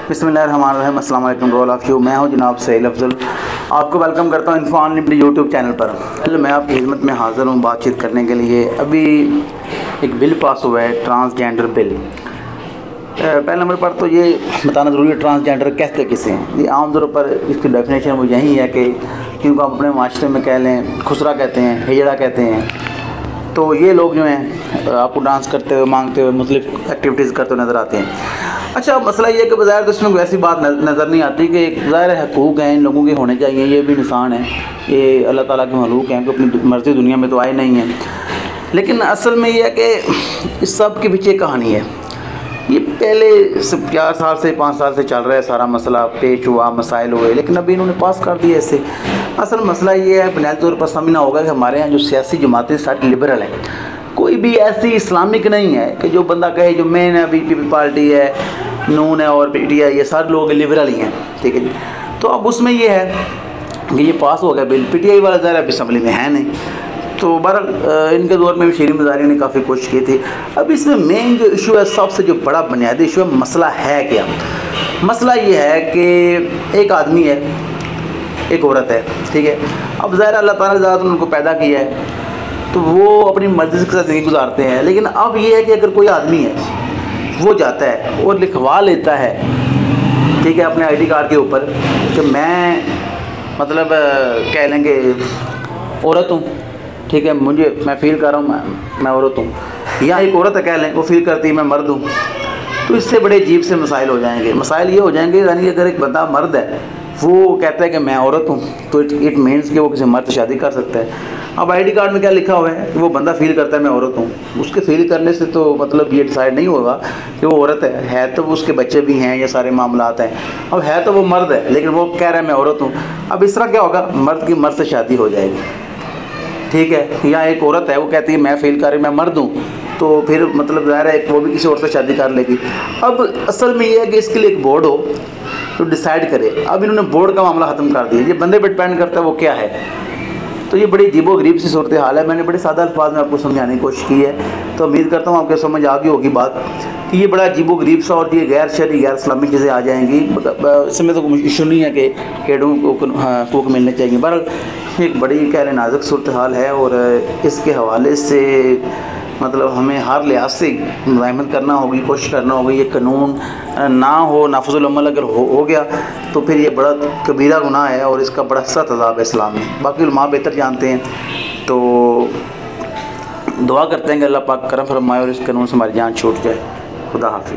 बिस्मिल्लाहिर्रहमानिर्रहीम। अस्सलाम वालेकुम रोल ऑफ यू। मैं हूं जनाब सहील अफजल, आपको वेलकम करता हूं इन्फो अनलिमिटेड यूट्यूब चैनल पर। मैं आपकी खिदमत में हाज़िर हूं बातचीत करने के लिए। अभी एक बिल पास हुआ है, ट्रांसजेंडर बिल। पहले नंबर पर तो ये बताना ज़रूरी है ट्रांसजेंडर कहते किसे हैं। ये आम तौर पर इसकी डेफिनेशन वो यही है कि जिनको आप अपने माशरे में कह लें खुसरा कहते हैं, हिजड़ा कहते हैं। तो ये लोग जो हैं आपको डांस करते हुए, मांगते हुए, मुख्तलिफ एक्टिविटीज़ करते हुए नज़र आते हैं। अच्छा, मसला ये है कि बज़ाहिर तो इसमें कोई ऐसी बात नज़र नहीं आती कि एक ज़ाहिर हकूक़ हैं इन लोगों के होने चाहिए। ये भी इंसान है, ये अल्लाह ताला के मखलूक हैं कि अपनी मर्ज़ी दुनिया में तो आए नहीं हैं। लेकिन असल में ये है कि इस सब के पीछे कहानी है। ये पहले 4 साल से 5 साल से चल रहा है, सारा मसला पेश हुआ, मसाइल हुए, लेकिन अभी इन्होंने पास कर दिया इसे। असल मसला ये है, बुनियादी तौर पर समझना होगा कि हमारे यहाँ जो सियासी जमातें सारी लिबरल हैं। कोई भी ऐसी इस्लामिक नहीं है कि जो बंदा कहे जो मेन है पीपल पार्टी है, नून है और पीटीआई, ये सारे लोग लिबरल ही हैं, ठीक है जी। तो अब उसमें ये है कि ये पास हो गया बिल, पीटीआई वाला ज़रा अब असम्बली में है नहीं। तो बहरहाल इनके दौर में भी शेरी मज़ारी ने काफ़ी कोशिश की थी। अब इसमें मेन जो इशू है, सबसे जो बड़ा बुनियादी इशू है, मसला है क्या? मसला ये है कि एक आदमी है, एक औरत है, ठीक है। अब ज़ाहिर अल्लाह ताला ने ज़्यादा उनको पैदा किया है तो वो अपनी मर्ज़ी के साथ ज़िंदगी गुजारते हैं। लेकिन अब ये है कि अगर कोई आदमी है वो जाता है और लिखवा लेता है, ठीक है, अपने आईडी कार्ड के ऊपर कि मैं मतलब कह लेंगे औरत हूँ, ठीक है, मैं फ़ील कर रहा हूँ मैं औरत हूँ, या एक औरत कह लें वो फ़ील करती है मैं मर्द हूँ, तो इससे बड़े अजीब से मसाइल हो जाएंगे। मसाइल ये हो जाएंगे, यानी कि अगर एक बंदा मर्द है वो कहता है कि मैं औरत हूँ तो इट मीन्स कि वो किसी मर्द से शादी कर सकता है। अब आईडी कार्ड में क्या लिखा हुआ है कि वो बंदा फ़ील करता है मैं औरत हूँ, उसके फ़ील करने से तो मतलब ये डिसाइड नहीं होगा कि वो औरत है तो उसके बच्चे भी हैं, ये सारे मामलात हैं। अब है तो वो मर्द है लेकिन वो कह रहा है मैं औरत हूँ। अब इस तरह क्या होगा, मर्द की मर्द से शादी हो जाएगी, ठीक है। या एक औरत है वो कहती है मैं फ़ील कर रही मैं मर्द हूँ, तो फिर मतलब ज़ाहिर है वो भी किसी और से शादी कर लेगी। अब असल में ये है कि इसके लिए एक बोर्ड हो तो डिसाइड करे। अब इन्होंने बोर्ड का मामला ख़त्म कर दिया, ये बंदे पर डिपेंड करता है वो क्या है। तो ये बड़ी अजीबो-गरीब सी सूरत हाल है। मैंने बड़े सादा अल्फाज में आपको समझाने की कोशिश की है, तो उम्मीद करता हूँ आपको समझ आ गई होगी बात कि ये बड़ा अजीबो-गरीब सा और ये गैर शरई गैर इस्लामिक चीज़ें आ जाएंगी। इसमें तो कोई इशू नहीं है कि हेडों को हकूक़ मिलने चाहिए। बहरहाल एक बड़ी कह लें नाजुक सूरत हाल है और इसके हवाले से मतलब हमें हर लिहाज से मुज़ाहमत करना होगी, कोशिश करना होगी। ये कानून ना हो, नाफिज़ुल अमल अगर हो गया तो फिर ये बड़ा कबीरा गुनाह है और इसका बड़ा सख्त अज़ाब है इस्लाम में। बाकी उलमा बेहतर जानते हैं, तो दुआ करते हैं कि अल्लाह पाक करम फरमाए और इस कानून से हमारी जान छूट जाए। खुदा हाफ़िज़।